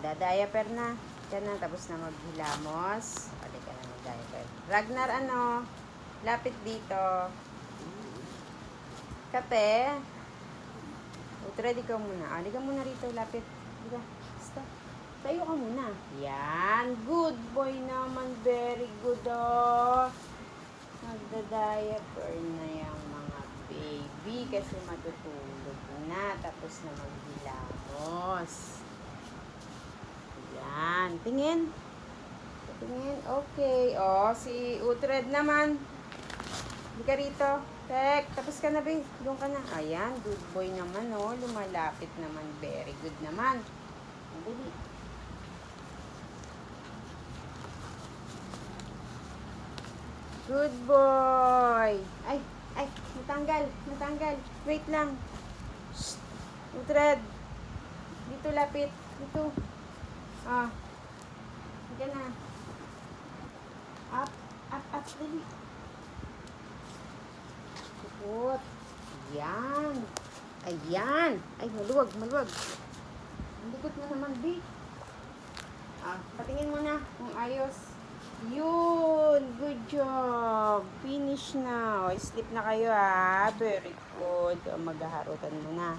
da-diaper na. Yan na, tapos na maghilamos. Balik ka na mag-diaper. Ragnar, lapit dito. Kate. Ready ka muna. Halika muna rito, lapit. Halika. Basta. Tayo ka muna. Yan. Good boy naman. Very good, oh. Magda-diaper na yung mga baby kasi matutulog na. Tapos na maghilamos. Yan. Tingin. Tingin. Okay. Oh, si Uhtred naman. Hindi ka rito. Tek, tapos ka na, babe. Doon ka na. Ayan, good boy naman, oh. Lumalapit naman. Very good naman. Dali. Good boy. Ay, natanggal. Natanggal. Wait lang. Shh. Uhtred. Dito, lapit. Dito. Ah. Hindi na. Up. Dali. Put. Yan. Ayan. Ay, maluwag. Ang likot mo naman, B. Patingin mo na kung ayos. Yun. Good job. Finish na. O, sleep na kayo, Very good. Maghaharutan mo na.